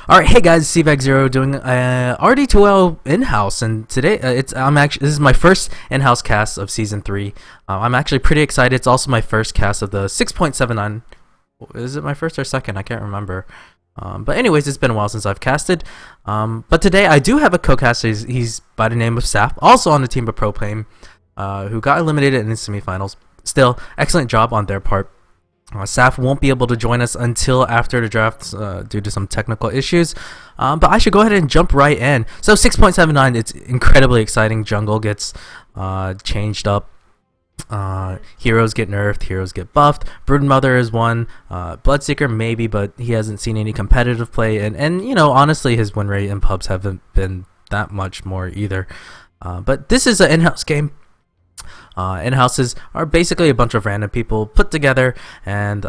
All right, hey guys, CVAG0 doing RD2L in-house, and today this is my first in-house cast of season 3. I'm actually pretty excited. It's also my first cast of the 6.79. Is it my first or second? I can't remember. But anyways, it's been a while since I've casted. But today I do have a co-caster. He's by the name of Saf, also on the team of Pro Plane, who got eliminated in the semifinals. Still, excellent job on their part. Saf won't be able to join us until after the draft due to some technical issues, but I should go ahead and jump right in. So 6.79, it's incredibly exciting. Jungle gets changed up, heroes get nerfed, heroes get buffed. Broodmother is one, Bloodseeker maybe, but he hasn't seen any competitive play, and you know, honestly his win rate in pubs haven't been that much more either. But this is an in-house game. In-houses are basically a bunch of random people put together, and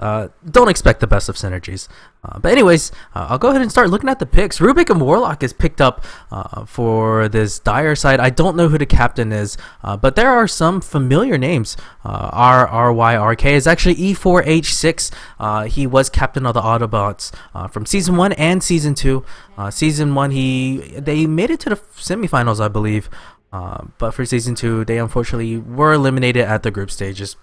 don't expect the best of synergies. But anyways, I'll go ahead and start looking at the picks. Rubik and Warlock is picked up for this Dire side. I don't know who the captain is, but there are some familiar names. RYRK is actually E4H6. He was captain of the Autobots from Season 1 and Season 2. Season 1, they made it to the semifinals, I believe. But for season 2, they unfortunately were eliminated at the group stages.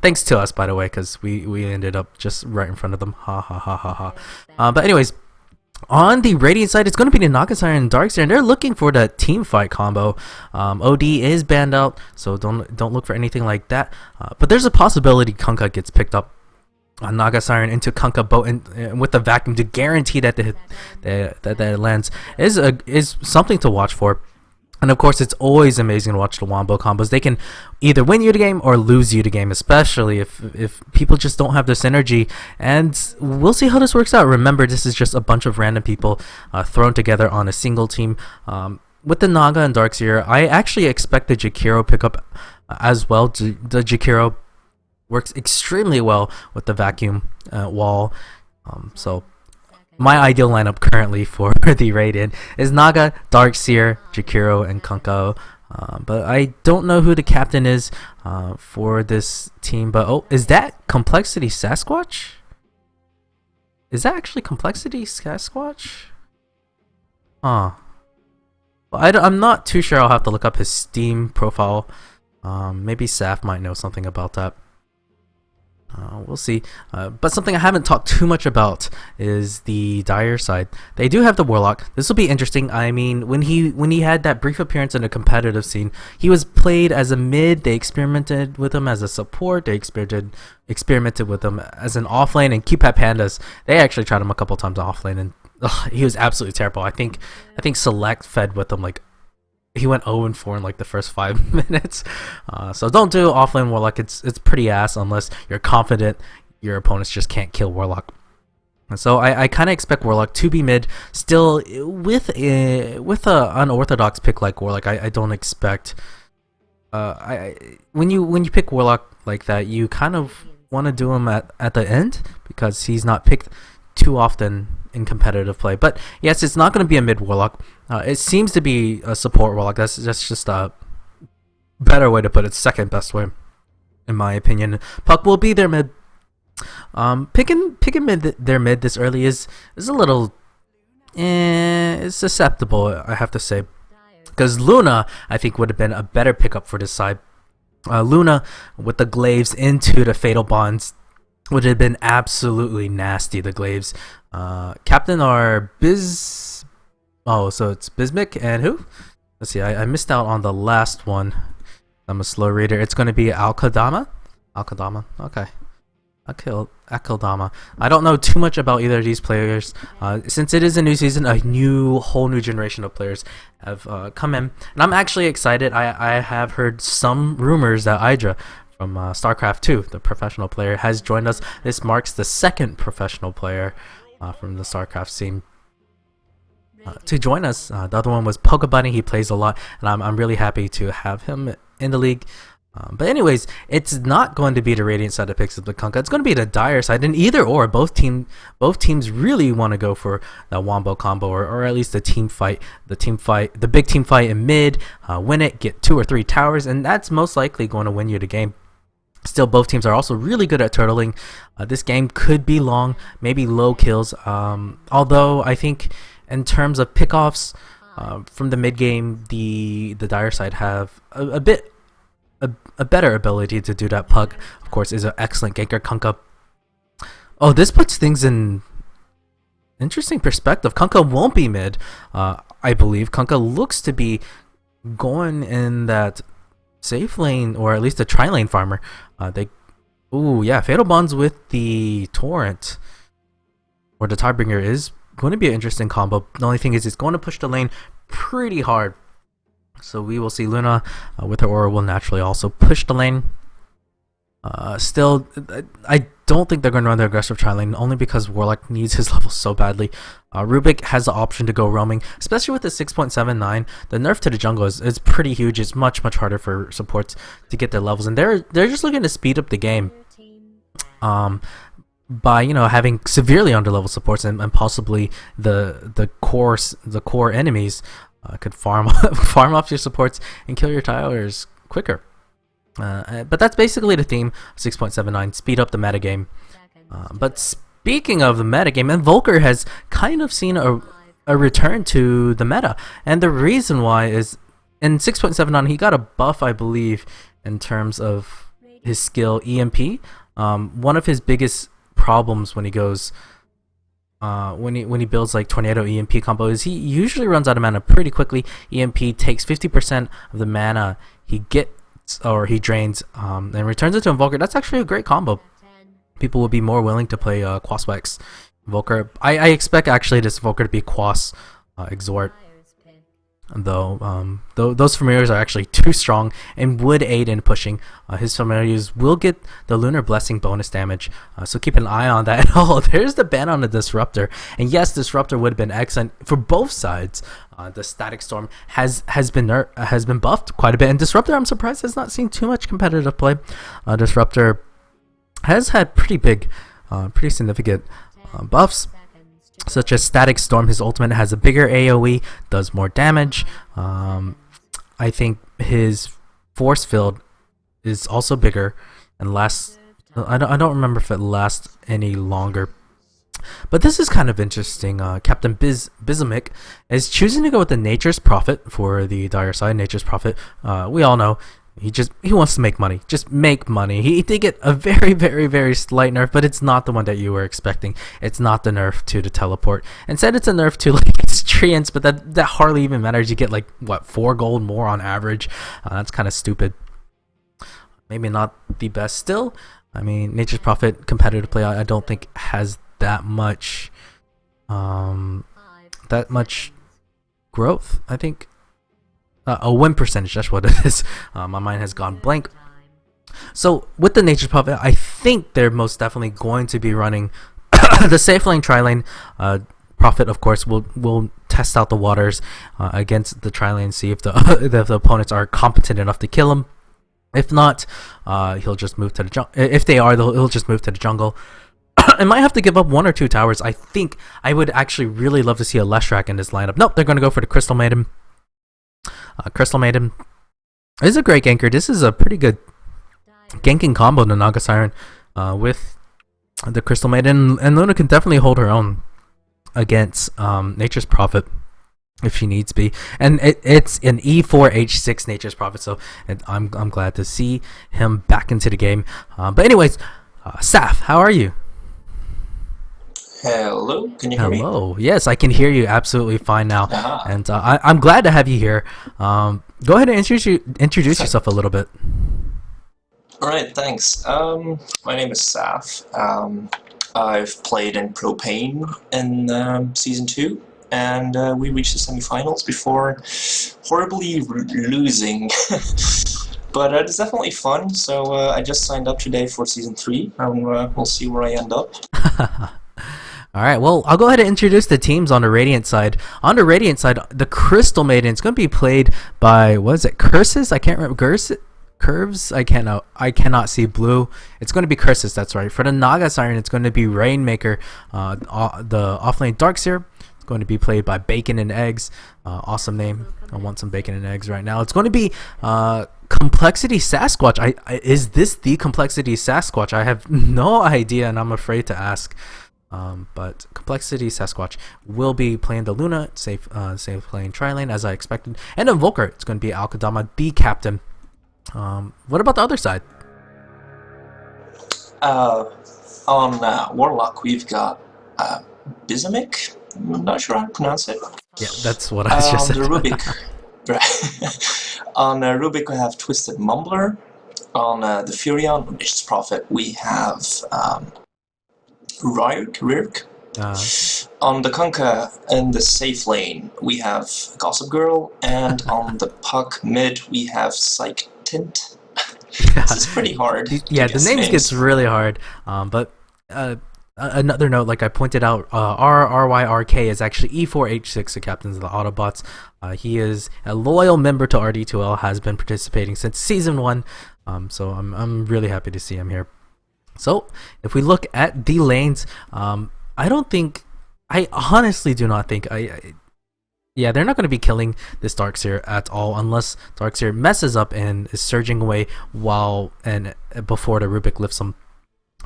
Thanks to us, by the way, because we ended up just right in front of them. Ha ha ha ha ha. But anyways, on the Radiant side, it's going to be the Nagasire and Darkseer, and they're looking for the team fight combo. OD is banned out, so don't look for anything like that. But there's a possibility Kunkka gets picked up on Naga Siren into Kunkka boat and with the vacuum to guarantee that that lands is something to watch for. And of course, it's always amazing to watch the Wombo combos. They can either win you the game or lose you the game, especially if people just don't have the synergy. And we'll see how this works out. Remember, this is just a bunch of random people thrown together on a single team. With the Naga and Darkseer, I actually expect the Jakiro pickup as well. The Jakiro works extremely well with the vacuum wall. So my ideal lineup currently for the Raiden is Naga, Darkseer, Jakiro, and Kunkka. But I don't know who the captain is for this team. But oh, is that Complexity Sasquatch? Is that actually Complexity Sasquatch? Huh. Well, I'm not too sure. I'll have to look up his Steam profile. Maybe Saf might know something about that. We'll see. But something I haven't talked too much about is the Dire side. They do have the Warlock. This will be interesting. I mean, when he had that brief appearance in a competitive scene, he was played as a mid. They experimented with him as a support. They experimented with him as an offlane, and QPAT Pandas, they actually tried him a couple times offlane, and he was absolutely terrible. I think Select fed with him like he went 0-4 in like the first 5 minutes. So don't do offlane Warlock. It's pretty ass unless you're confident your opponents just can't kill Warlock. And so I kind of expect Warlock to be mid. Still, with a unorthodox pick like Warlock, I don't expect. When you pick Warlock like that, you kind of want to do him at the end because he's not picked too often in competitive play. But yes, it's not going to be a mid Warlock. It seems to be a support Warlock. That's just a better way to put it. Second best way, in my opinion. Puck will be their mid. Picking their mid this early is a little it's susceptible, I have to say, because Luna I think would have been a better pickup for this side. Luna with the glaives into the fatal bonds would have been absolutely nasty. The glaives. Captain are so it's Bismic and who? Let's see, I missed out on the last one. I'm a slow reader. It's going to be Alkadama. Okay. Akildama. I don't know too much about either of these players. Since it is a new season, a whole new generation of players have come in, and I'm actually excited. I have heard some rumors that Idra from StarCraft 2, the professional player, has joined us. This marks the second professional player from the StarCraft scene to join us. The other one was Pokebunny. He plays a lot, and I'm really happy to have him in the league. But anyways, it's not going to be the Radiant side that picks up the Kunkka. It's going to be the Dire side, and either or, both teams really want to go for the Wombo combo, or at least the big team fight in mid, win it, get 2 or 3 towers, and that's most likely going to win you the game. Still, both teams are also really good at turtling. This game could be long, maybe low kills, although I think in terms of pickoffs from the mid game, the dire side have a bit a better ability to do that. Pug, of course, is an excellent ganker. Kunkka. Oh, this puts things in interesting perspective. Kunkka won't be mid, I believe. Kunkka looks to be going in that safe lane, or at least a tri-lane farmer. Ooh, yeah, Fatal Bonds with the Torrent, or the Tidebringer, is going to be an interesting combo. The only thing is it's going to push the lane pretty hard. So we will see Luna with her aura will naturally also push the lane. Still, I don't think they're going to run the aggressive tri-lane, only because Warlock needs his level so badly. Rubik has the option to go roaming, especially with the 6.79. The nerf to the jungle is pretty huge. It's much harder for supports to get their levels, and they're just looking to speed up the game by having severely underlevel supports, and possibly the core enemies could farm off your supports and kill your towers quicker. But that's basically the theme. 6.79, speed up the metagame. But speaking of the metagame, and Volker has kind of seen a return to the meta, and the reason why is in 6.79 he got a buff, I believe, in terms of his skill EMP. One of his biggest problems when he goes when he builds like Tornado EMP combo is he usually runs out of mana pretty quickly. EMP takes 50% of the mana he gets, or he drains, and returns it to Invoker. That's actually a great combo. People will be more willing to play Quaswex Invoker. I expect actually this Invoker to be Quas Exort, though those familiars are actually too strong and would aid in pushing. His familiars will get the Lunar Blessing bonus damage, so keep an eye on that. Oh, there's the ban on the Disruptor, and yes, Disruptor would have been excellent for both sides. The Static Storm has been buffed quite a bit, and Disruptor, I'm surprised, has not seen too much competitive play. Disruptor has had pretty significant buffs, such as Static Storm. His ultimate has a bigger AoE, does more damage. I think his Force Field is also bigger and lasts. I don't remember if it lasts any longer. But this is kind of interesting. Captain Bizamic is choosing to go with the Nature's Prophet for the dire side. Nature's Prophet, we all know, he wants to make money. Just make money. He did get a very slight nerf, but it's not the one that you were expecting. It's not the nerf to the teleport. Instead, it's a nerf to like its treants, but that hardly even matters. You get like what, 4 gold more on average. That's kind of stupid. Maybe not the best. Still, I mean, Nature's Prophet competitive play, I don't think has that much growth. I think a win percentage, that's what it is. My mind has gone blank. So with the Nature's Prophet, I think they're most definitely going to be running the safe lane, tri-lane. Prophet, of course, will test out the waters against the tri-lane, see if the opponents are competent enough to kill him. If not, he'll just move to the jungle. If they are, he'll just move to the jungle. I might have to give up 1 or 2 towers. I think I would actually really love to see a Leshrac in this lineup. Nope, they're going to go for the Crystal Maiden. Crystal Maiden is a great ganker. This is a pretty good ganking combo, the Naga Siren with the Crystal Maiden. And Luna can definitely hold her own against Nature's Prophet if she needs be. And it's an E4H6 Nature's Prophet, so I'm glad to see him back into the game. But anyways, Saf, how are you? Hello, can you hear me? Hello. Yes, I can hear you absolutely fine now. And I'm glad to have you here. Go ahead and introduce yourself a little bit. Alright, thanks. My name is Saf. I've played in Propane in Season 2, and we reached the semifinals before horribly losing. But it's definitely fun, so I just signed up today for Season 3, and we'll see where I end up. Alright, well, I'll go ahead and introduce the teams on the Radiant side. On the Radiant side, the Crystal Maiden is going to be played by, what is it, Curses? I can't remember. Curves? I cannot see blue. It's going to be Curses, that's right. For the Naga Siren, it's going to be Rainmaker. The offlane Darkseer, it's going to be played by Bacon and Eggs. Awesome name. I want some bacon and eggs right now. It's going to be Complexity Sasquatch. Is this the Complexity Sasquatch? I have no idea, and I'm afraid to ask. But Complexity Sasquatch will be playing the Luna, safe playing Tri-Lane as I expected. And then Volker, it's going to be Alkadama, the captain. What about the other side? On Warlock, we've got Bizamic. I'm not sure how to pronounce it. Yeah, that's what I just said. The Rubik. On Rubik, we have Twisted Mumbler. On the Furion, Vicious Prophet, we have Rirk. On the Kunkka in the safe lane, we have Gossip Girl, and on the puck mid, we have Psych Tint. This is pretty hard. Yeah, the names gets really hard. But another note, like I pointed out, RRYRK is actually E4H6, the captain of the Autobots. He is a loyal member to RD2L, has been participating since season 1. So I'm really happy to see him here. So if we look at the lanes, I honestly do not think yeah, they're not going to be killing this Darkseer at all unless Darkseer messes up and is surging away before the Rubik lifts him.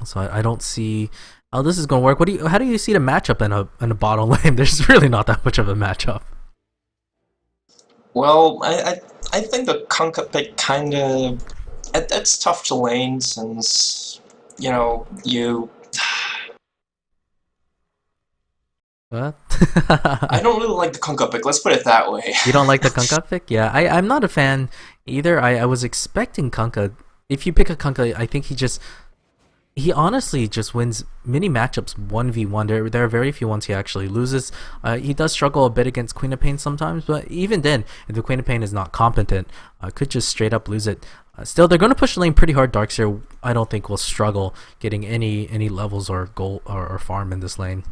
So I don't see how this is going to work. How do you see the matchup in a bottom lane? There's really not that much of a matchup. Well, I think the Kunkka pick kind of it's tough to lane since you. What? I don't really like the Kunkka pick, let's put it that way. You don't like the Kunkka pick? Yeah, I'm not a fan either. I was expecting Kunkka. If you pick a Kunkka, I think he honestly just wins many matchups 1v1. There are very few ones he actually loses. He does struggle a bit against Queen of Pain sometimes, but even then, if the Queen of Pain is not competent, could just straight up lose it. Still, they're going to push the lane pretty hard. Darkseer, I don't think, will struggle getting any levels or goal or farm in this lane.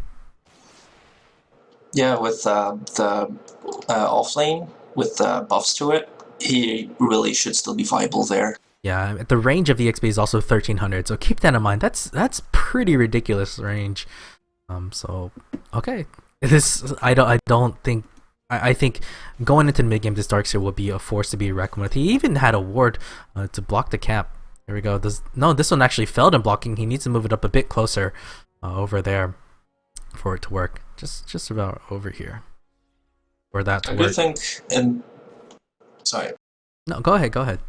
Yeah, with the off lane, with buffs to it, he really should still be viable there. Yeah, the range of EXP is also 1300, so keep that in mind. That's pretty ridiculous range. So okay, I think going into the mid game, this Darkseer will be a force to be reckoned with. He even had a ward to block the cap. Here we go. This one actually failed in blocking. He needs to move it up a bit closer over there for it to work. Just about over here for that to work. I do think, sorry. No, go ahead.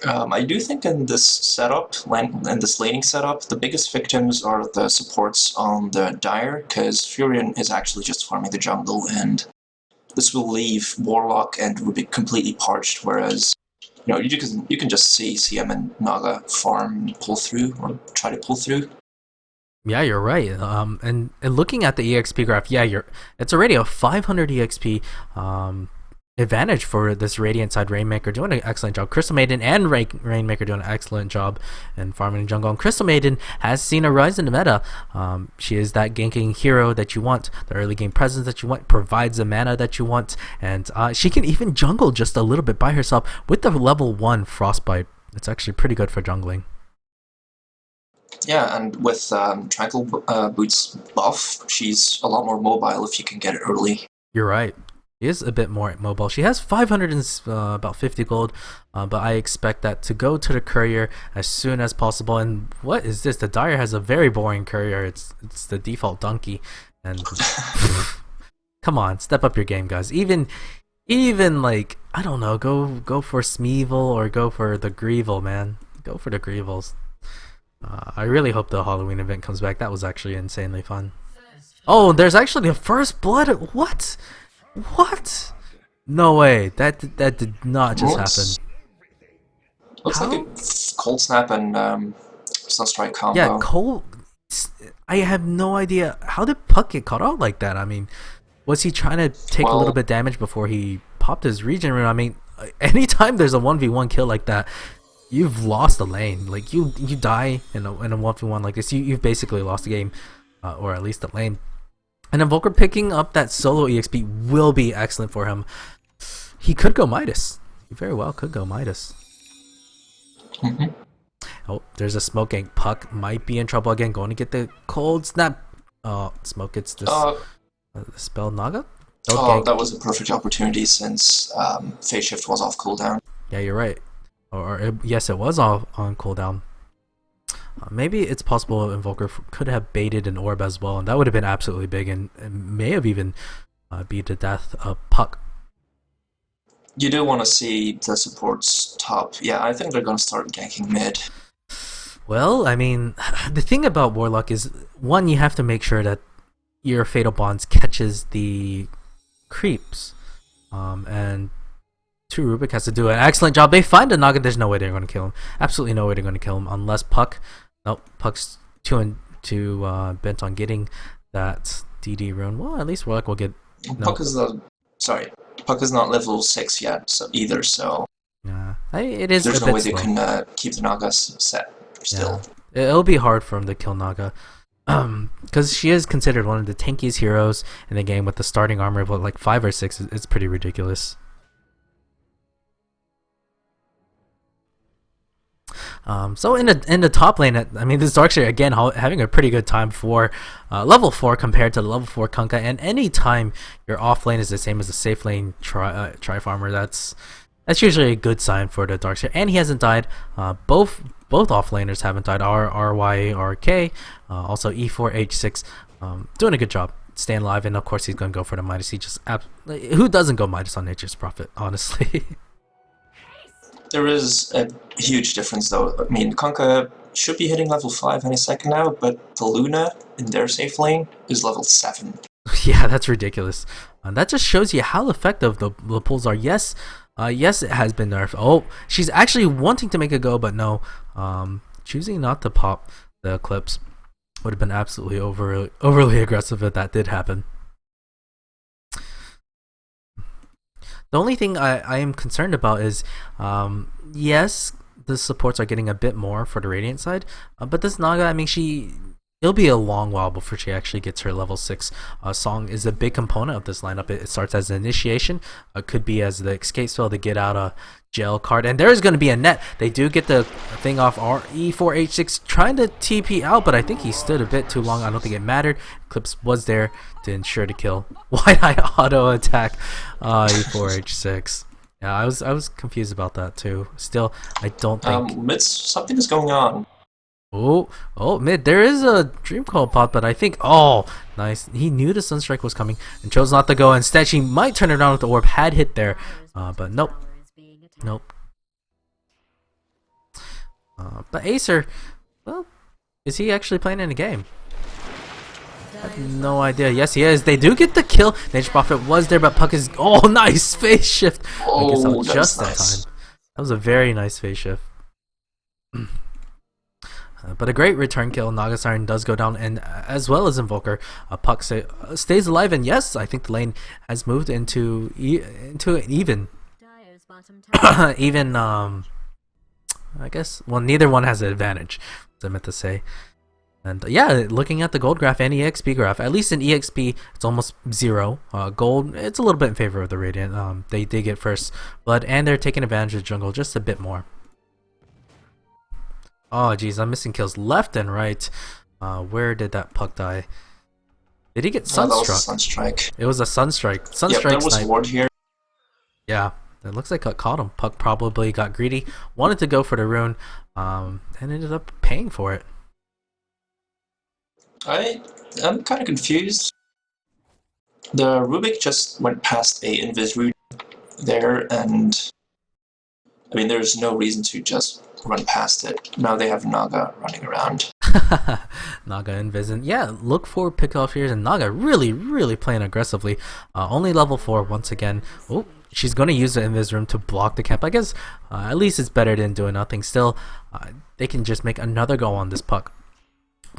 I do think in this setup, in this laning setup, the biggest victims are the supports on the Dire, because Furion is actually just farming the jungle, and this will leave Warlock and Rubik completely parched, whereas you can just see CM and Naga farm, pull through, or try to pull through. Yeah, you're right. And looking at the EXP graph, yeah, it's already a 500 EXP advantage for this Radiant side. Rainmaker doing an excellent job. Crystal Maiden and Rainmaker doing an excellent job in farming jungle. And Crystal Maiden has seen a rise in the meta. She is that ganking hero that you want, the early game presence that you want, provides the mana that you want, and she can even jungle just a little bit by herself with the level 1 Frostbite. It's actually pretty good for jungling. Yeah, and with Tranquil Boots buff, she's a lot more mobile if you can get it early. You're right. She is a bit more mobile. She has 500 and about 50 gold, but I expect that to go to the courier as soon as possible. And what is this? The Dire has a very boring courier. It's the default donkey. And come on, step up your game, guys. Even like, I don't know, go for Smeevil or go for the Greevil, man. Go for the Greevils. I really hope the Halloween event comes back. That was actually insanely fun. Oh, there's actually a first blood. What? No way. That did not just happen. Looks like a Cold Snap and Sunstrike combo. Yeah, Cold. I have no idea. How did Puck get caught out like that? I mean, was he trying to take a little bit damage before he popped his regen rune? I mean, anytime there's a 1v1 kill like that, you've lost the lane. Like you die in a 1v1 like this, you've basically lost the game, or at least the lane. And then Volker picking up that solo EXP will be excellent for him. He could go Midas. He very well could go Midas. Oh, there's a smoke gank. Puck might be in trouble again. Going to get the cold snap. Smoke gets this spell Naga. That was a perfect opportunity since Phase Shift was off cooldown. Yeah, you're right. Yes, it was on cooldown. Maybe it's possible Invoker could have baited an orb as well, and that would have been absolutely big, and may have even beat the death of Puck. You do want to see the supports top. Yeah, I think they're going to start ganking mid. Well, I mean, the thing about Warlock is, one, you have to make sure that your Fatal Bonds catches the creeps, and two, Rubik has to do an excellent job. They find a Naga. There's no way they're going to kill him. Absolutely no way they're going to kill him unless Puck. Nope, Puck's too bent on getting that DD rune. Well, at least Warlock will get. Puck is Puck is not level 6 yet, so either. So yeah, it is. There's no way they can keep the Naga set still. Yeah. It'll be hard for him to kill Naga. Because she is considered one of the tankiest heroes in the game with the starting armor of like 5 or 6. It's pretty ridiculous. So in the top lane, I mean, this is actually again having a pretty good time for level 4 compared to the level 4 Kunkka. And any time your off lane is the same as the safe lane tri farmer, that's usually a good sign for the Darkseer. And he hasn't died. Both offlaners haven't died. RYRK, also E4 H6, doing a good job, staying alive. And of course he's gonna go for the Midas. He just who doesn't go Midas on Nature's Prophet, honestly. There is a huge difference though. I mean, Kunkka should be hitting level 5 any second now, but the Luna in their safe lane is level 7. Yeah, that's ridiculous. That just shows you how effective the pulls are. Yes, yes, it has been nerfed. Oh, she's actually wanting to make a go, but no. Choosing not to pop the Eclipse would have been absolutely overly aggressive if that did happen. The only thing I am concerned about is, yes, the supports are getting a bit more for the Radiant side, but this Naga, I mean, it'll be a long while before she actually gets her level 6. Song is a big component of this lineup. It starts as an initiation, could be as the escape spell to get out a jail card, and there is going to be a net. They do get the thing off E4H6, trying to TP out, but I think he stood a bit too long. I don't think it mattered. Eclipse was there to ensure to kill. Why I auto attack E4H6? Yeah, I was confused about that too. Still, I don't think something is going on. Oh, mid. There is a Dream Coil pot, but I think, oh, nice. He knew the Sunstrike was coming and chose not to go. Instead, she might turn it around with the orb. Had hit there, but nope. But Acer, well, is he actually playing in the game? I have no idea. Yes, he is. They do get the kill. Nature's Prophet was there, but Puck is. Oh, nice phase shift. Oh, just nice. that time. That was a very nice phase shift. But a great return kill. Naga Siren does go down, and as well as Invoker, Puck stays alive. And yes, I think the lane has moved into an even. Even I guess. Well, neither one has an advantage. As I meant to say. And yeah, looking at the gold graph and EXP graph, at least in EXP, it's almost 0. Gold, it's a little bit in favor of the Radiant. They did get first blood, and they're taking advantage of jungle just a bit more. Oh jeez, I'm missing kills left and right. Where did that Puck die? Did he get Sunstruck? That was a Sunstrike. It was a Sunstrike. Yep, there was a ward here. Yeah, it looks like it caught him. Puck probably got greedy, wanted to go for the rune, and ended up paying for it. I'm kind of confused. The Rubik just went past a Invis rune there, and I mean, there's no reason to just run past it. Now they have Naga running around. Naga Invis, and yeah, look for pickoff here, and Naga really playing aggressively. Only level 4 once again. Oh, she's going to use the Invis room to block the camp. I guess at least it's better than doing nothing. Still, they can just make another go on this Puck.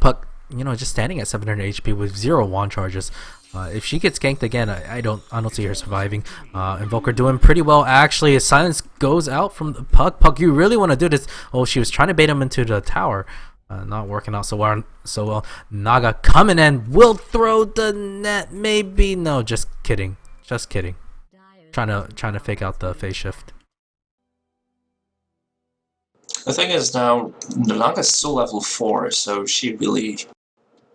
Puck, you know, just standing at 700 HP with 0 wand charges. If she gets ganked again, I don't see her surviving. Invoker doing pretty well. Actually, a silence goes out from the Puck. Puck, you really want to do this? Oh, she was trying to bait him into the tower. Not working out so well. Naga coming in, will throw the net. Maybe no, just kidding. Trying to fake out the phase shift. The thing is now, Naga's still level 4, so she really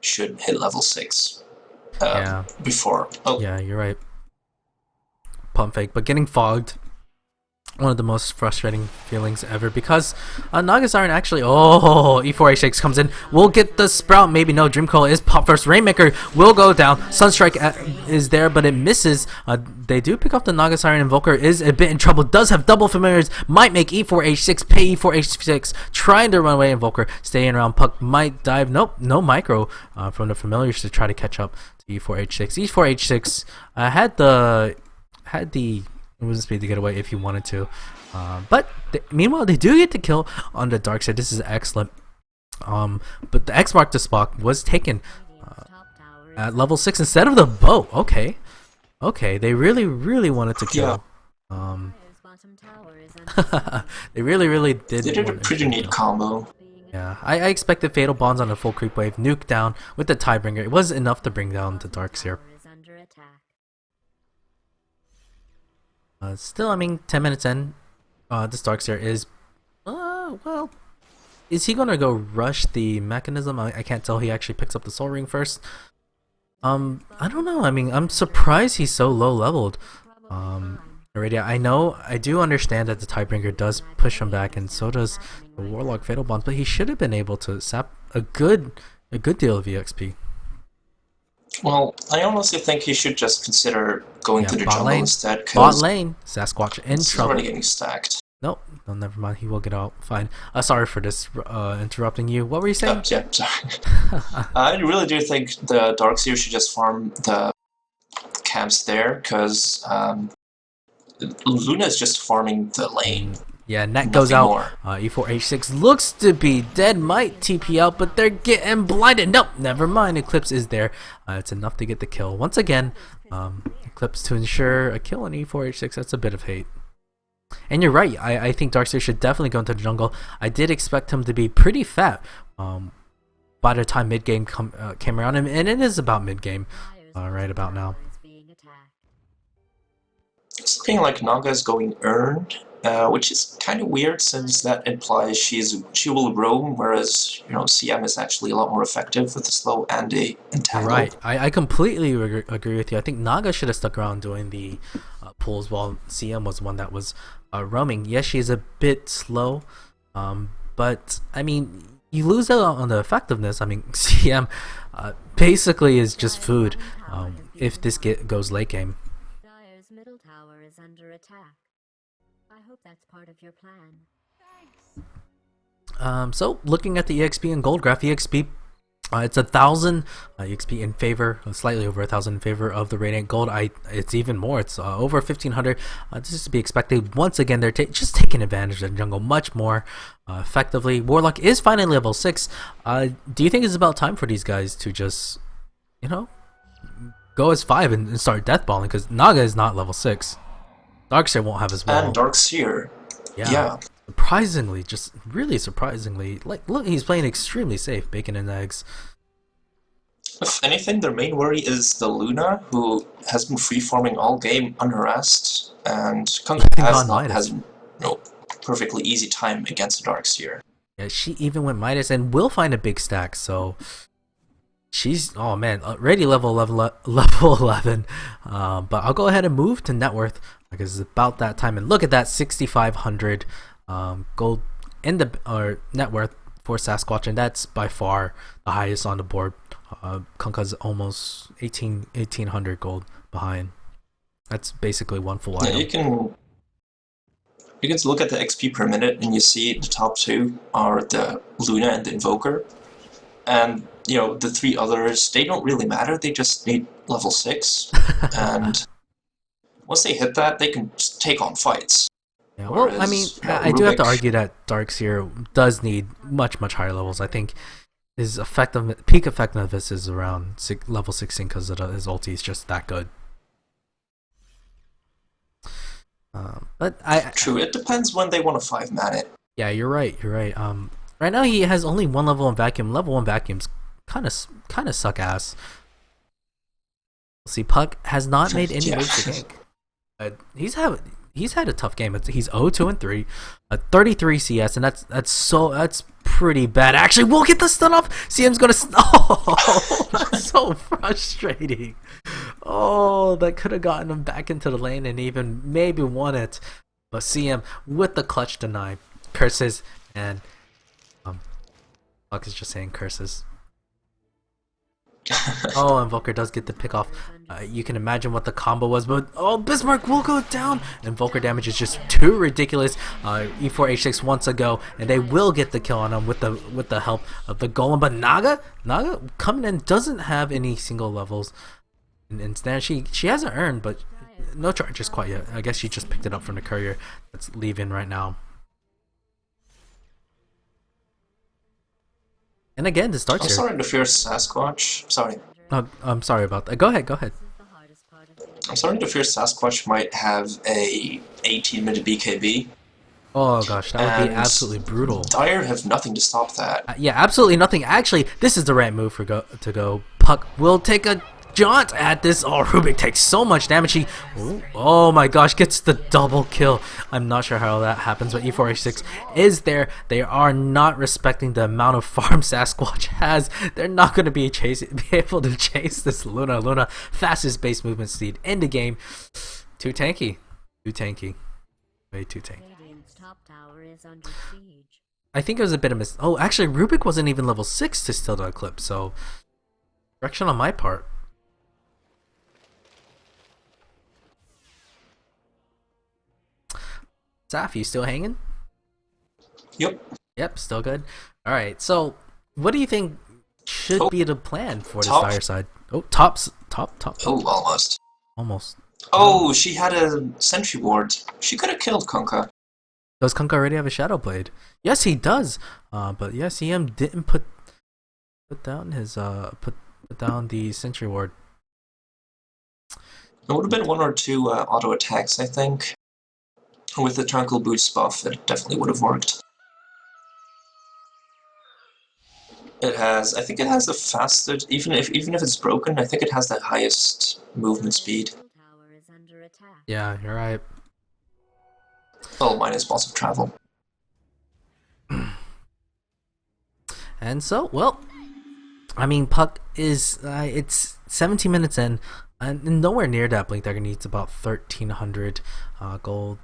should hit level 6. Yeah. Before. Oh. Yeah, you're right. Pump fake, but getting fogged. one of the most frustrating feelings ever, because Nagas aren't actually. Oh, E4H6 comes in. We'll get the Sprout. Maybe no. Dream Coil is pop first. Rainmaker will go down. Sunstrike is there, but it misses. They do pick up the Naga Siren. Invoker is a bit in trouble. Does have double familiars. Might make E4H6 pay. E4H6 trying to run away. Invoker staying around. Puck might dive. Nope. No micro from the familiars to try to catch up to E4H6. E4H6 had the movement speed to get away if you wanted to, but meanwhile they do get the kill on the dark side. This is excellent. But the X mark to Spock was taken at level 6 instead of the bow. Okay, they really wanted to kill. They really did. They did a pretty neat combo. Yeah, I expected Fatal Bonds on a full creep wave, nuke down with the Tidebringer. It was enough to bring down the Darkseer. Still, I mean, 10 minutes in, this Darkseer is, well, is he gonna go rush the mechanism? I can't tell. He actually picks up the Soul Ring first. I don't know. I mean, I'm surprised he's so low leveled. Already, I do understand that the Tidebringer does push him back, and so does the Warlock Fatal Bonds, but he should have been able to sap a good deal of EXP. Well, I honestly think he should just consider going to the jungle instead. Bot lane, Sasquatch in he's trouble. already getting stacked. Nope, no, never mind. He will get out. Fine. Sorry for this, interrupting you. What were you saying? Yeah, sorry. I really do think the Darkseer should just farm the camps there, because Luna is just farming the lane. Yeah, net goes out. E4H6 looks to be dead. Might TP out, but they're getting blinded. Nope, never mind. Eclipse is there. It's enough to get the kill. Once again, Eclipse to ensure a kill on E4H6. That's a bit of hate. And you're right. I think Darkseer should definitely go into the jungle. I did expect him to be pretty fat by the time mid-game came around. And it is about mid-game right about now. It's looking like Naga is going earned. Which is kind of weird, since that implies she will roam, whereas CM is actually a lot more effective with the slow and a entangle. Right, I completely agree with you. I think Naga should have stuck around doing the pulls, while CM was one that was roaming. Yes, she's a bit slow, but I mean, you lose out on the effectiveness. I mean, CM basically is just food if this goes late game. Dire's middle tower is under attack. I hope that's part of your plan. So looking at the EXP and gold graph, EXP, it's 1,000 EXP in favor, slightly over 1,000 in favor of the Radiant Gold. It's even more. It's over 1,500. This is to be expected. Once again, they're just taking advantage of the jungle much more effectively. Warlock is finally level 6. Do you think it's about time for these guys to just, go as 5 and start deathballing? Because Naga is not level 6. Darkseer won't have as well. And Darkseer. Yeah. Surprisingly, just really surprisingly. Like, look, he's playing extremely safe. Bacon and eggs. If anything, their main worry is the Luna, who has been free-farming all game unharassed, and has perfectly easy time against the Darkseer. Yeah, she even went Midas and will find a big stack, so she's, oh man, already level 11. But I'll go ahead and move to net worth, because it's about that time. And look at that, 6,500 gold in the net worth for Sasquatch, and that's by far the highest on the board. Kunkka's almost 1,800 gold behind. That's basically one full item. You can look at the XP per minute, and you see the top two are the Luna and the Invoker, and the three others, they don't really matter. They just need level 6, and once they hit that, they can take on fights. Yeah, well, I mean, I do have to argue that Darkseer does need much higher levels. I think his peak effectiveness is around level 16 because his ulti is just that good. But true, it depends when they want to 5-man it. Yeah, you're right. Right now he has only 1 level in vacuum. Level 1 vacuums kind of suck ass. See, Puck has not made any moves to gank. He's had a tough game. He's 0-2 and 3, 33 CS, and that's pretty bad. Actually, we'll get the stun off. CM's gonna. Oh, that's so frustrating. Oh, that could have gotten him back into the lane and even maybe won it. But CM with the clutch deny, curses, and Puck is just saying curses. Oh, Invoker does get the pick off. You can imagine what the combo was, but oh, Bismarck will go down. Invoker damage is just too ridiculous. E4H6 wants to go, and they will get the kill on him with the help of the Golem. But Naga coming in doesn't have any single levels. And instead, she hasn't earned, but no charges quite yet. I guess she just picked it up from the courier that's leaving right now. And again, this starts I'm here. starting to fear Sasquatch. Sorry. Oh, I'm sorry about that. Go ahead. I'm starting to fear Sasquatch might have a 18-minute BKB. Oh gosh, that would be And absolutely brutal. Dire have nothing to stop that. Yeah, absolutely nothing. Actually, this is the right move for to go. Puck will take a jaunt at this. Oh, Rubik takes so much damage. He, oh my gosh, gets the double kill. I'm not sure how that happens, but E4H6 is there. They are not respecting the amount of farm Sasquatch has. They're not going to be able to chase this Luna. Luna, fastest base movement speed in the game. Too tanky. Too tanky. Way too tanky. Radiant's top tower is under siege. I think it was a bit of oh, actually, Rubik wasn't even level 6 to steal the Eclipse, so correction on my part. Saf, you still hanging? Yep, still good. All right, so what do you think should be the plan for this Dire side? Oh, top. Oh, Almost. Oh, she had a sentry ward. She could have killed Kunkka. Does Kunkka already have a Shadow Blade? Yes, he does. But yeah, CM didn't put down his put down the sentry ward. It would have been one or two auto attacks, I think. With the Tranquil Boots buff, it definitely would have worked. I think it has the fastest, even if it's broken, I think it has the highest movement speed. Yeah, you're right. Well, minus loss of travel. And so, well, I mean, Puck is it's 17 minutes in, and nowhere near that. Blink Dagger needs about 1,300 gold.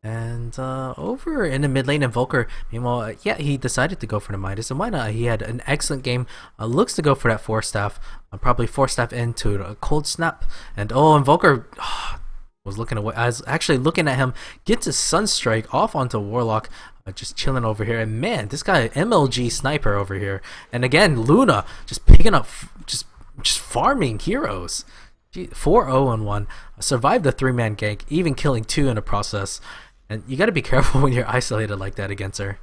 And over in the mid lane, Invoker, meanwhile, yeah, he decided to go for the Midas, and why not? He had an excellent game. Looks to go for that 4-staff, probably 4-staff into a cold snap. And oh, Invoker was looking away. I was actually looking at him, gets a Sunstrike off onto Warlock, just chilling over here. And man, this guy MLG sniper over here. And again, Luna just picking up, just farming heroes. 4-0-1, survived the 3-man gank, even killing 2 in the process. And you gotta be careful when you're isolated like that against her.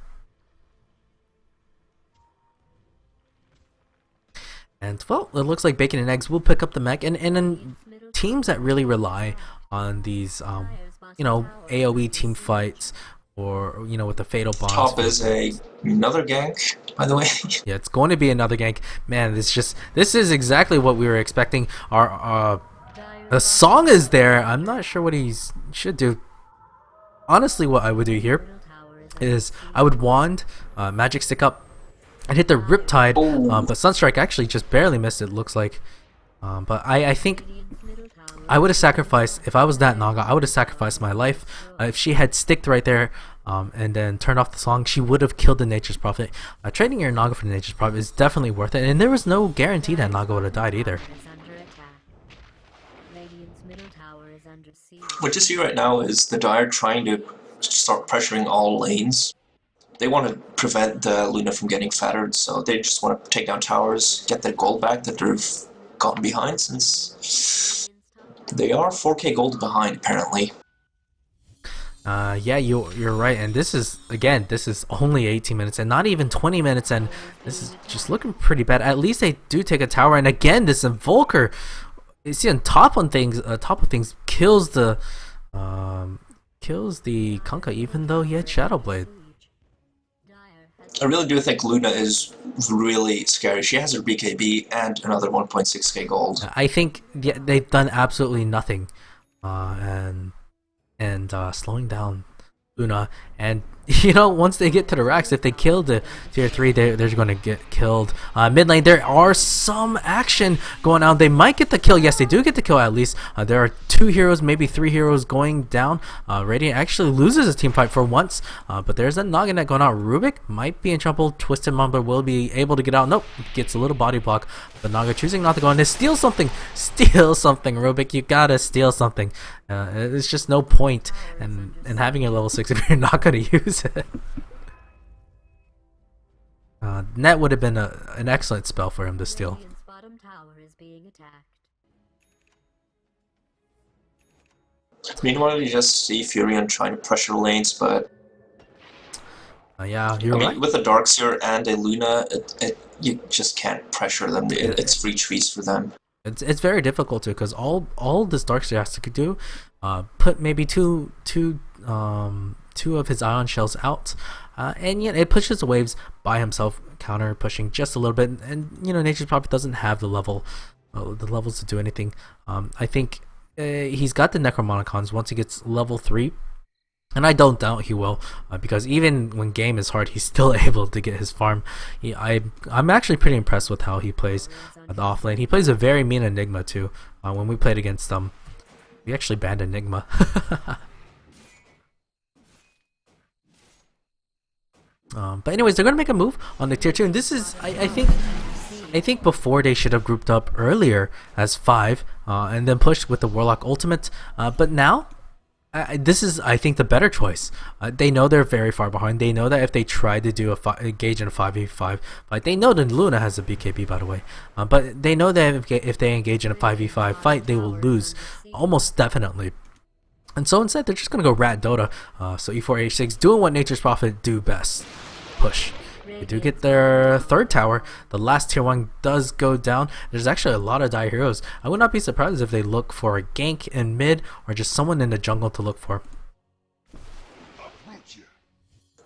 And well, it looks like Bacon and Eggs will pick up the mech, and in teams that really rely on these AoE team fights, or with the fatal bombs. Top is another gank, by the way. Yeah, it's going to be another gank. Man, this is exactly what we were expecting. The song is there. I'm not sure what he should do. Honestly, what I would do here is I would wand, magic stick up, and hit the Riptide. But Sunstrike actually just barely missed it, looks like. But I think I would have sacrificed, if I was that Naga, I would have sacrificed my life. If she had sticked right there and then turned off the song, she would have killed the Nature's Prophet. Trading your Naga for the Nature's Prophet is definitely worth it, and there was no guarantee that Naga would have died either. What you see right now is the Dire trying to start pressuring all lanes. They want to prevent the Luna from getting fettered, so they just want to take down towers, get their gold back that they've gotten behind, since they are 4k gold behind apparently. Yeah, you're right, and this is only 18 minutes and not even 20 minutes, and this is just looking pretty bad. At least they do take a tower, and again, this Invoker is on top of things, kills the Kunkka, even though he had Shadow Blade. I really do think Luna is really scary. She has her BKB and another 1.6k gold. I think they've done absolutely nothing, and slowing down Luna. And you know, once they get to the racks, if they kill the tier 3, they're going to get killed. Mid lane, there are some action going on. They might get the kill. Yes, they do get the kill at least. There are 2 heroes, maybe 3 heroes going down. Radiant actually loses a team fight for once, but there's a Naganet going out. Rubik might be in trouble. Twisted Mamba will be able to get out. Nope, gets a little body block, but Naga choosing not to go in. They steal something. Steal something, Rubik. You gotta steal something. It's just no point in having a level 6 if you're not going to use it. Net would have been an excellent spell for him to steal. Radiant's bottom tower is being attacked. Meanwhile, you just see Furion trying to pressure lanes, but Yeah, you're I mean, right. with a Darkseer and a Luna, you just can't pressure them. It's free trees for them. It's very difficult to, because all this Darkseer has to do, put maybe two of his ion shells out, and yet it pushes the waves by himself, counter pushing just a little bit, and you know, Nature's Prophet doesn't have the levels to do anything. I think he's got the Necromonicons once he gets level 3. And I don't doubt he will, because even when game is hard, he's still able to get his farm. I'm actually pretty impressed with how he plays the off lane. He plays a very mean Enigma too. When we played against them, we actually banned Enigma. But anyways, they're gonna make a move on the tier 2, and this is I think before they should have grouped up earlier as 5, and then pushed with the Warlock ultimate. But now, this is, I think, the better choice. They know they're very far behind. They know that if they try to do engage in a 5v5 fight, they know that Luna has a BKB, by the way, but they know that if they engage in a 5v5 fight, they will lose almost definitely. And so instead, they're just gonna go Rat Dota. So E4H6 doing what Nature's Prophet do best: push. They do get their 3rd tower. The last tier 1 does go down. There's actually a lot of dire heroes. I would not be surprised if they look for a gank in mid, or just someone in the jungle to look for.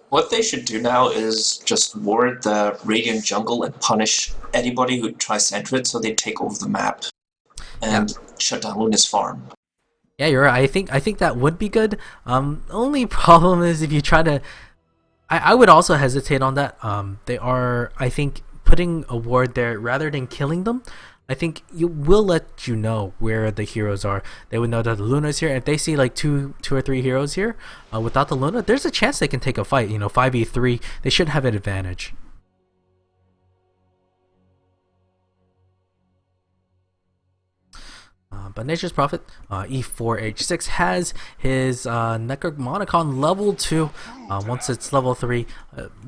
What they should do now is just ward the Radiant jungle and punish anybody who tries to enter it, so they take over the map and shut down Luna's farm. Yeah, you're right. I think that would be good. Only problem is if you try to, I would also hesitate on that. They are, I think, putting a ward there rather than killing them. I think you will let you know where the heroes are. They would know that the Luna is here. If they see like two or 3 heroes here without the Luna, there's a chance they can take a fight. You know, 5v3, they should have an advantage. But Nature's Prophet, E4H6, has his Necromonicon level 2. Once it's level 3,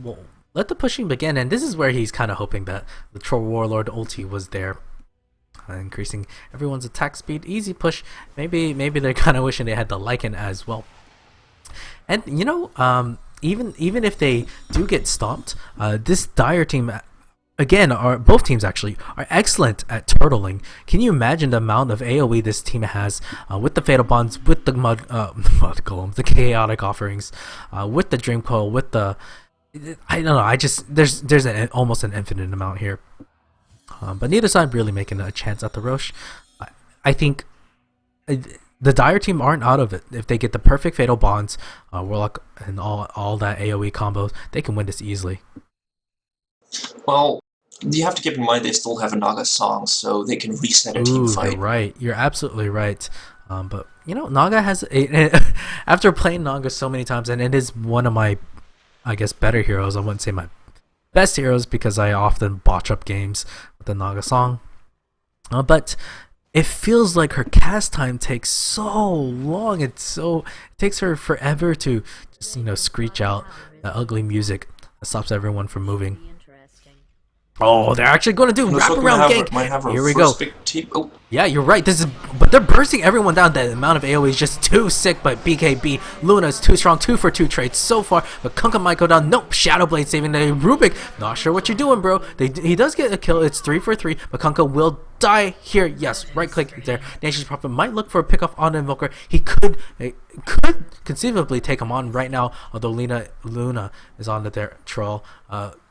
we'll let the pushing begin. And this is where he's kind of hoping that the Troll Warlord ulti was there, increasing everyone's attack speed. Easy push. Maybe they're kind of wishing they had the Lycan as well. And you know, even if they do get stomped, this Dire team, again, both teams actually are excellent at turtling. Can you imagine the amount of AoE this team has, with the Fatal Bonds, with the mud golems, the chaotic offerings, with the Dream Coil, with the, I don't know. There's almost an infinite amount here. But neither side really making a chance at the Roche. I think the Dire team aren't out of it. If they get the perfect Fatal Bonds, Warlock, and all that AoE combos, they can win this easily. Well, you have to keep in mind they still have a Naga song, so they can reset a team fight. You're right. You're absolutely right. But you know, Naga has after playing Naga so many times, and it is one of my, I guess, better heroes. I wouldn't say my best heroes because I often botch up games with the Naga song. But it feels like her cast time takes so long. It takes her forever to just, you know, screech out the ugly music that stops everyone from moving. Oh, they're actually going to do wraparound gank. Here we go. Oh. Yeah, you're right. But they're bursting everyone down. The amount of AoE is just too sick. But BKB, Luna is too strong. 2 for 2 trades so far. But Kunkka might go down. Nope. Shadowblade saving the Rubik. Not sure what you're doing, bro. He does get a kill. It's 3 for 3. But Kunkka will die here. Yes, right click there. Nature's Prophet might look for a pickoff on the Invoker. He could conceivably take him on right now. Although Luna is on their troll.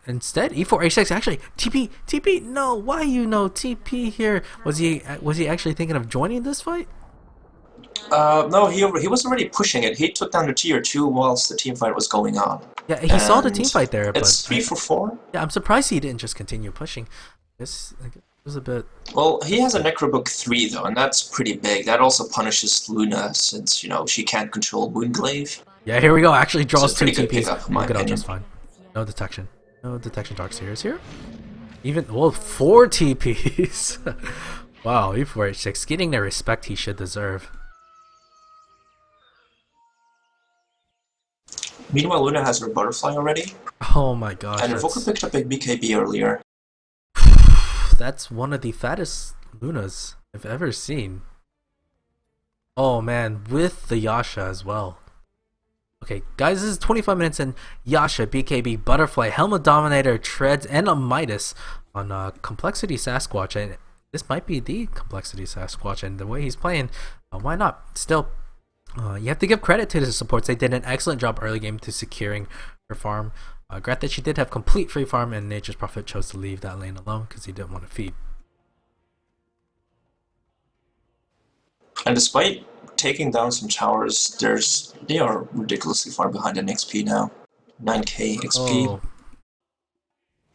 Instead, E4H6 actually TP. No, why TP here? Was he actually thinking of joining this fight? No, he was already pushing it. He took down the tier 2 whilst the team fight was going on. Yeah, he saw the team And fight there, it's but 3 for 4. yeah, I'm surprised he didn't just continue pushing. This was a bit. Well, he has a Necrobook 3 though, and that's pretty big. That also punishes Luna since, she can't control Moonglaive. Yeah, here we go. Actually So draws it's two pretty good TPs. pickup, in my We'll get out opinion. just fine. No detection. No detection dark seers here. Even, well, 4 TPs. Wow, E4H6 getting the respect he should deserve. Meanwhile, Luna has her Butterfly already, Oh my gosh. and Invoker picked up a BKB earlier. That's one of the fattest Lunas I've ever seen. Oh man, with the Yasha as well. Okay, guys, this is 25 minutes in. Yasha, BKB, Butterfly, Helmet Dominator, Treads, and a Midas on Complexity Sasquatch. And this might be the Complexity Sasquatch, and the way he's playing, why not? Still, you have to give credit to the supports. They did an excellent job early game to securing her farm. Granted, she did have complete free farm, and Nature's Prophet chose to leave that lane alone because he didn't want to feed. And despite taking down some towers, they are ridiculously far behind in XP now. 9k XP. Oh.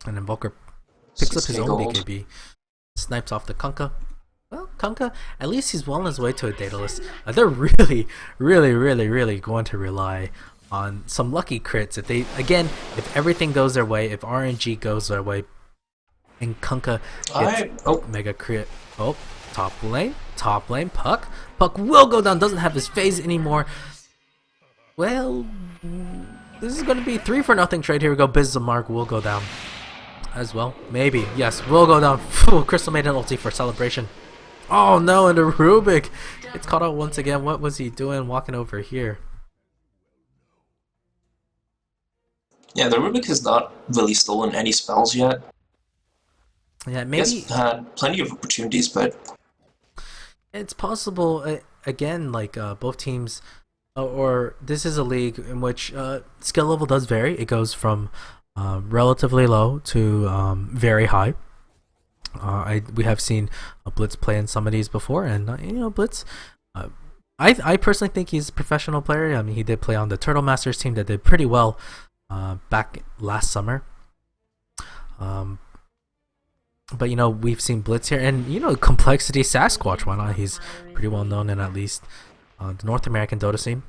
And Invoker picks up his 6K own gold. BKB, snipes off the Kunkka. Well, Kunkka, at least he's well on his way to a Daedalus. They're really going to rely on some lucky crits. If they, again, if everything goes their way, if RNG goes their way, and Kunkka gets mega crit. Oh, top lane, Puck. Puck will go down, doesn't have his phase anymore. Well, this is going to be 3-for-0 trade. Here we go. Bismarck will go down as well. Maybe, yes, will go down. Crystal made an ulti for celebration. Oh no, and the Rubik. It's caught out once again. What was he doing walking over here? Yeah, the Rubik has not really stolen any spells yet. Yeah, He maybe has had plenty of opportunities, but it's possible. Again, like both teams, or this is a league in which skill level does vary. It goes from relatively low to very high. We have seen Blitz play in some of these before, and Blitz. I personally think he's a professional player. I mean, he did play on the Turtle Masters team that did pretty well back last summer. But we've seen Blitz here, and Complexity Sasquatch. Why not? He's pretty well known in at least the North American Dota scene.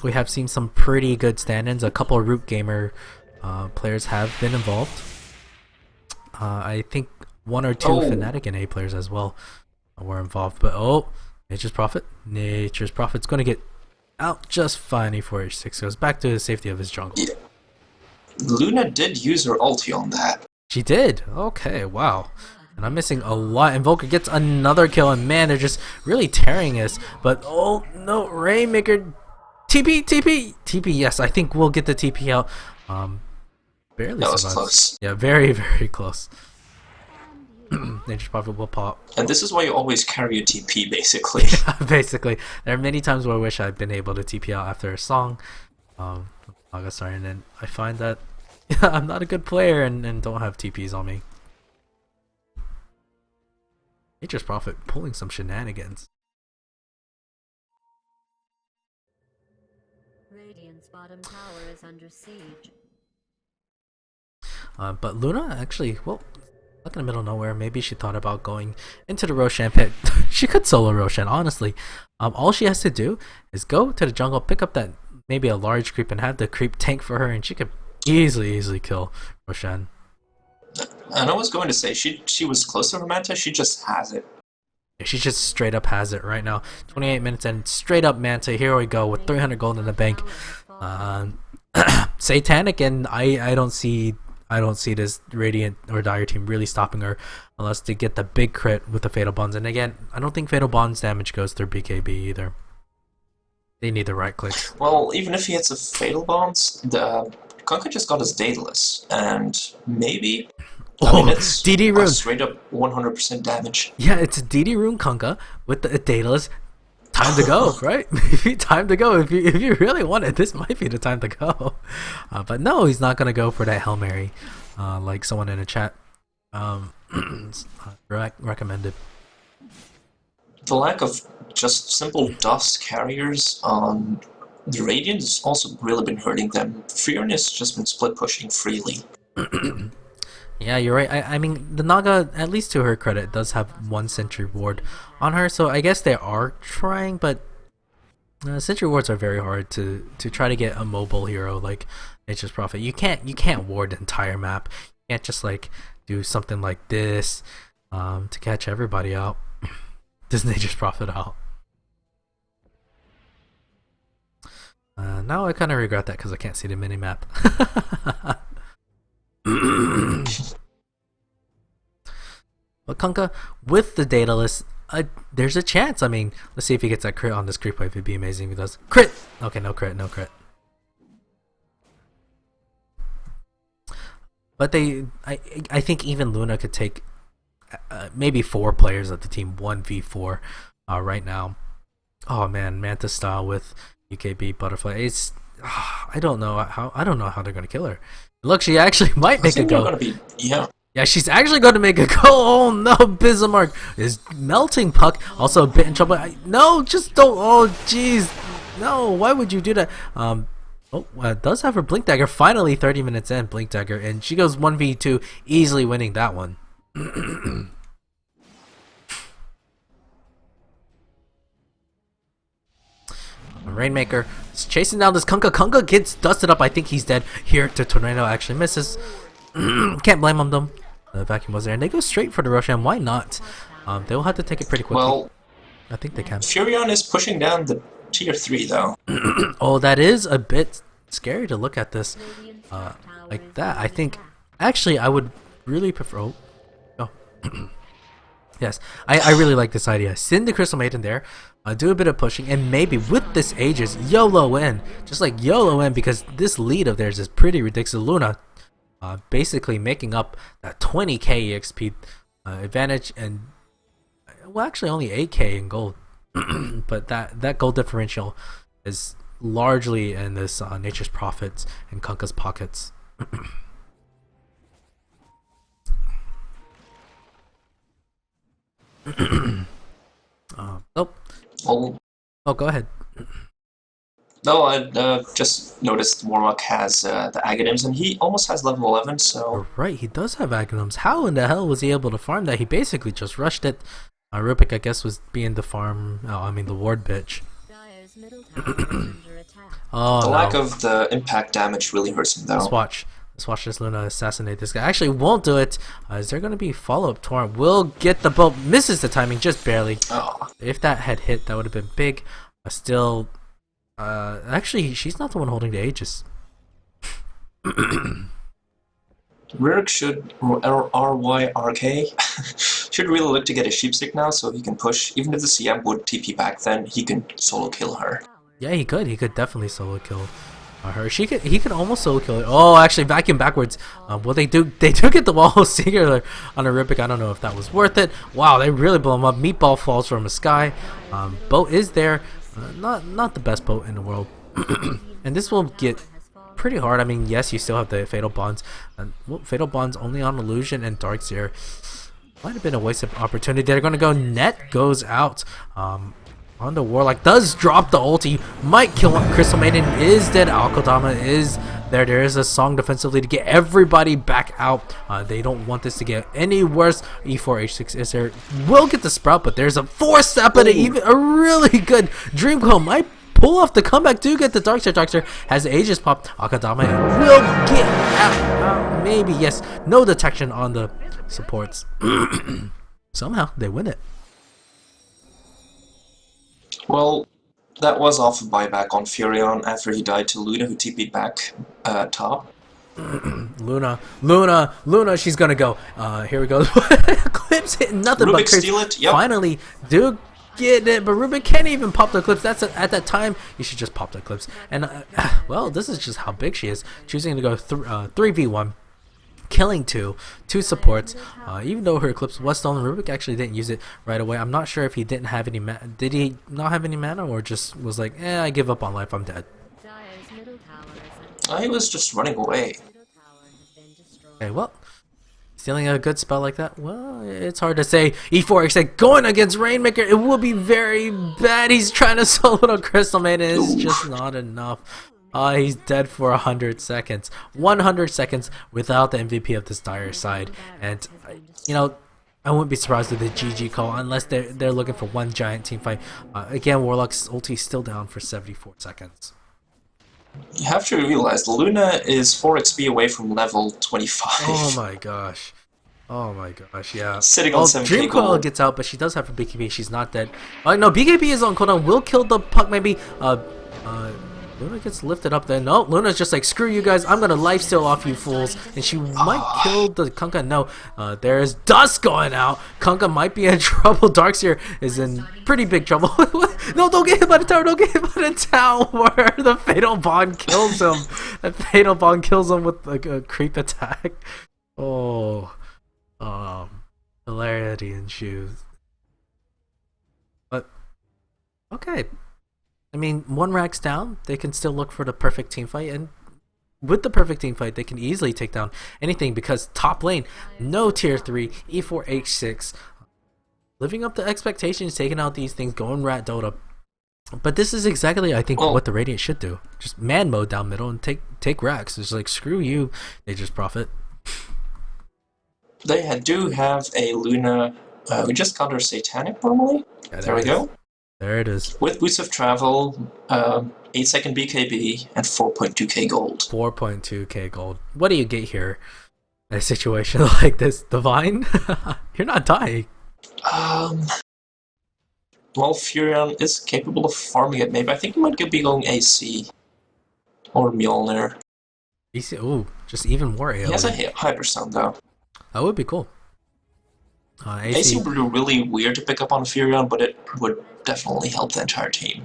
We have seen some pretty good stand-ins. A couple of Root Gamer players have been involved. I think 1 or 2 Fnatic and A players as well were involved. But Nature's Prophet's going to get out just fine. E4H6 goes back to the safety of his jungle. yeah. Luna did use her ulti on that. She did. Okay, wow. And I'm missing a lot. Invoker gets another kill, and man, they're just really tearing us. But oh no, Rainmaker, TP. Yes, I think we'll get the TP out. Barely That was survives. close. Yeah, very close. Nature's Prophet will pop. And this is why you always carry a TP, basically. Basically, there are many times where I wish I'd been able to TP out after a song. Sorry, and then I find that I'm not a good player and don't have TPs on me. Nature's Prophet pulling some shenanigans. Radiant's bottom tower is under siege. But Luna actually, well, stuck in the middle of nowhere. Maybe she thought about going into the Roshan pit. She could solo Roshan, honestly. All she has to do is go to the jungle, pick up that maybe a large creep, and have the creep tank for her, and she could easily kill Roshan. And I was going to say, she was close to Manta, she just has it. She just straight up has it right now. 28 minutes and straight up Manta. Here we go with 300 gold in the bank. Satanic, and I don't see this Radiant or Dire team really stopping her unless they get the big crit with the Fatal Bonds. And again, I don't think Fatal Bonds damage goes through BKB either. They need the right clicks. Well, even if he hits a Fatal Bonds, the Kunkka just got his Daedalus, and maybe it's DD Rune. straight up 100% damage. Yeah, it's a DD Rune Kunkka with the Daedalus. Time to go, right? Maybe time to go. If you really want it, this might be the time to go. But no, he's not gonna go for that Hail Mary, like someone in the chat recommended. the lack of just simple dust carriers on the Radiant has also really been hurting them. Furion has just been split pushing freely. Yeah, you're right. I mean, the Naga, at least to her credit, does have 1 sentry ward on her, so I guess they are trying, but sentry wards are very hard to try to get a mobile hero like Nature's Prophet. You can't ward the entire map. You can't just like do something like this to catch everybody out. Does Nature's Prophet out? Now I kind of regret that because I can't see the mini map. But Kunkka, with the data list, there's a chance. I mean, let's see if he gets that crit on this creep wave. It'd be amazing if he does. Crit! Okay, no crit, no crit. But I think even Luna could take maybe 4 players of the team 1v4 right now. Oh man, Manta style with UKB Butterfly. It's I don't know how they're gonna kill her. Look, she actually might make a go. Yeah, she's actually going to make a go. Oh no, Bismarck is melting puck. Also a bit in trouble. No, just don't. Oh jeez, no. Why would you do that? Does have her blink dagger. Finally, 30 minutes in, blink dagger, and she goes 1v2, easily winning that one. Rainmaker is chasing down this Kunkka. Kunkka gets dusted up. I think he's dead. Here to Tornado actually misses. Can't blame him though. The vacuum was there, and they go straight for the Roshan. Why not? They will have to take it pretty quickly. Well, I think they can. Furion is pushing down the tier 3 though. Oh, that is a bit scary to look at this like that. I think actually I would really prefer. Oh. Yes, I really like this idea. Send the Crystal Maiden there, do a bit of pushing, and maybe with this Aegis, YOLO in. Just like YOLO in, because this lead of theirs is pretty ridiculous. Luna basically making up that 20k EXP advantage, and well, actually only 8k in gold. But that gold differential is largely in this Nature's Prophets and Kunkka's pockets. Oh, go ahead. No, I just noticed Warlock has the Aghanim's, and he almost has level 11, so... Right, he does have Aghanim's. How in the hell was he able to farm that? He basically just rushed it. Rupik, I guess, was being the farm... Oh, I mean, the ward bitch. Oh, the lack of the impact damage really hurts him, though. Let's watch this Luna assassinate this guy. Actually, won't do it. Is there going to be follow-up? Torrent will get the boat. Misses the timing, just barely. Oh. If that had hit, that would have been big. Still... actually, she's not the one holding the Aegis. Ririk should, RYRK, should really look to get a sheepstick now so he can push. Even if the CM would TP back, then he can solo kill her. Yeah, he could. He could definitely solo kill her. He could almost solo kill her. Oh, actually, vacuum backwards. Well, they do get the wall singular on a Ripik. I don't know if that was worth it. Wow, they really blow him up. Meatball falls from the sky. Boat is there. Not the best boat in the world. And this will get pretty hard. I mean, yes, you still have the Fatal Bonds. Well, Fatal Bonds only on Illusion and Darkseer. Might have been a waste of opportunity. They're going to go. Net goes out. On the Warlock. Does drop the ulti. Might kill him. Crystal Maiden is dead. Alkodama is there. There is a song defensively to get everybody back out. They don't want this to get any worse. E4 H6 is there. Will get the Sprout, but there's a 4-step and even a really good Dream Coil. Might pull off the comeback to get the Darkseer. Darkseer has the Aegis pop. Alkodama will get out. Maybe, yes. No detection on the supports. Somehow they win it. Well, that was off a buyback on Furion after he died to Luna, who TP'd back top. Luna, she's gonna go. Here we go. Clips hitting nothing Rubik but steal it. Yep. Finally, do get it, but Rubik can't even pop the clips. That's at that time you should just pop the clips. And well, this is just how big she is. Choosing to go 3v1. Killing two supports, even though her Eclipse was stolen. Rubik actually didn't use it right away. I'm not sure if he didn't have any did he not have any mana, or just was like, I give up on life, I'm dead. He was just running away. Okay, well, Stealing a good spell like that? Well, it's hard to say. E4 except going against Rainmaker, it will be very bad. He's trying to solo to Crystal Maiden. It's just not enough. He's dead for 100 seconds. 100 seconds without the MVP of this dire side. And, you know, I wouldn't be surprised with the GG call unless they're looking for one giant team fight. Again, Warlock's ulti is still down for 74 seconds. You have to realize Luna is 4 XP away from level 25. Oh my gosh. Oh my gosh, yeah. Sitting on 7k Dream Coil gets out, but she does have her BKB. She's not dead. No, BKB is on cooldown. Will kill the puck maybe. Luna gets lifted up there. No, Luna's just like, screw you guys. I'm going to lifesteal off you fools. And she might kill the Kunkka. No, there's dust going out. Kunkka might be in trouble. Darkseer is in pretty big trouble. No, don't get hit by the tower. Don't get hit by the tower. The Fatal Bond kills him. That Fatal Bond kills him with like a creep attack. Oh. Hilarity ensues. But, okay. I mean, one rack's down, they can still look for the perfect team fight, and with the perfect team fight, they can easily take down anything because top lane, no tier 3, E4, H6, living up to expectations, taking out these things, going rat Dota. But this is exactly, I think, what the Radiant should do. Just man mode down middle and take racks. It's like, screw you, they just profit. They do have a Luna who just counter Satanic normally. Yeah, there we go. There it is. With boots of travel, 8-second BKB, and 4.2k gold. 4.2k gold. What do you get here in a situation like this? Divine? You're not dying. Well, Furion is capable of farming it. Maybe I think he might be going AC. Or Mjolnir. AC? Ooh, just even more AoE. He has a Hyperstone though. That would be cool. AC would be really weird to pick up on Furion, but it would definitely help the entire team.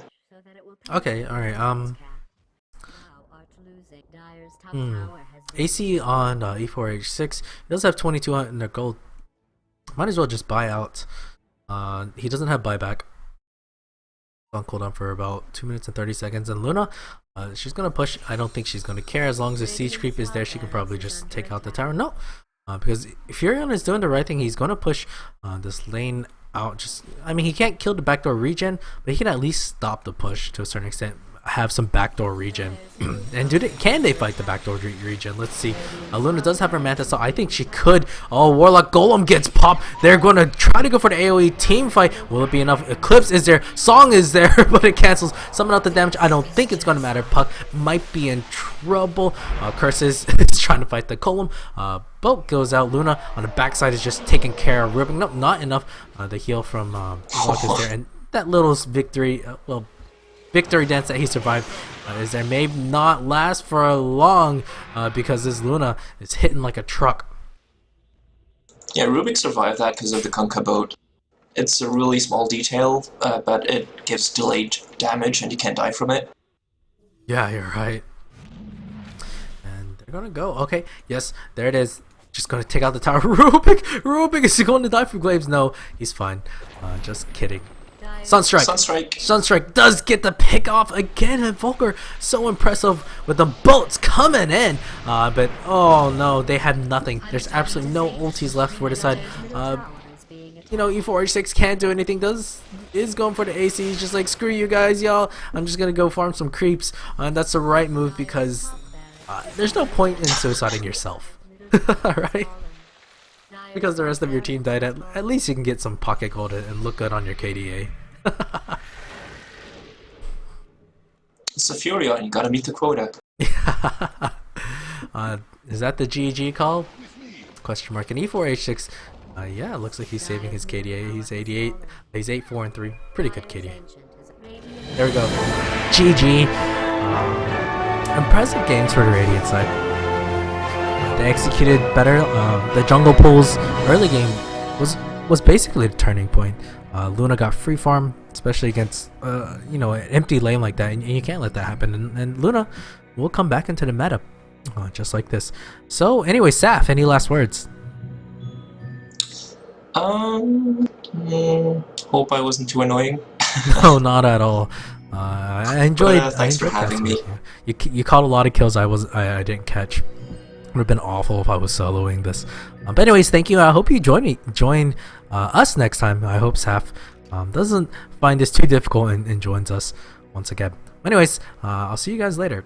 Okay, alright, AC on E4H6, he does have 2200 gold. Might as well just buy out. He doesn't have buyback. On cooldown for about 2 minutes and 30 seconds. And Luna, she's gonna push. I don't think she's gonna care. As long as the siege creep is there, she can probably just take out the tower. No. Because Furion is doing the right thing. He's going to push this lane out. I mean, he can't kill the backdoor regen, but he can at least stop the push to a certain extent. Have some backdoor regen. And can they fight the backdoor regen? Let's see. Luna does have her Manta, so I think she could. Oh, Warlock Golem gets popped. They're going to try to go for the AoE team fight. Will it be enough? Eclipse is there. Song is there, but it cancels. Summon out the damage. I don't think it's going to matter. Puck might be in trouble. Curses is trying to fight the Golem. Boat goes out. Luna on the backside is just taking care of Rubik. Nope, not enough. The heal from Warlock is there. And that little victory, victory dance that he survived is there. May not last for long because this Luna is hitting like a truck. Yeah, Rubik survived that because of the Kunkka boat. It's a really small detail, but it gives delayed damage and you can't die from it. Yeah, you're right. And they're gonna go. Okay, yes, there it is. Just gonna take out the tower. Rubik is he going to die from Glaives? No, he's fine. Just kidding. Sunstrike does get the pick off again, and Volker so impressive with the bolts coming in. But oh no, they have nothing. There's absolutely no ultis left for the side. You know, E4H6 can't do anything. Is going for the AC. He's just like, screw you guys, y'all. I'm just gonna go farm some creeps. And that's the right move because there's no point in suiciding yourself. Right? Because the rest of your team died, at least you can get some pocket gold and look good on your KDA. It's a Furion, you gotta meet the quota. Is that the GG call? Question mark. And E4H6, yeah, it looks like he's saving his KDA. He's 88. He's 8-4 and 3. Pretty good KDA. There we go. GG. Impressive games for the Radiant side. They executed better. The jungle pulls early game was basically the turning point. Luna got free farm, especially against you know, an empty lane like that, and you can't let that happen. And Luna will come back into the meta, just like this. So anyway, Saf, any last words? Hope I wasn't too annoying. No, not at all. I enjoyed. Thanks for having me. You caught a lot of kills I didn't catch. would have been awful if I was soloing this. But anyways, thank you. I hope you join us next time. I hope Saf doesn't find this too difficult and joins us once again. Anyways, I'll see you guys later.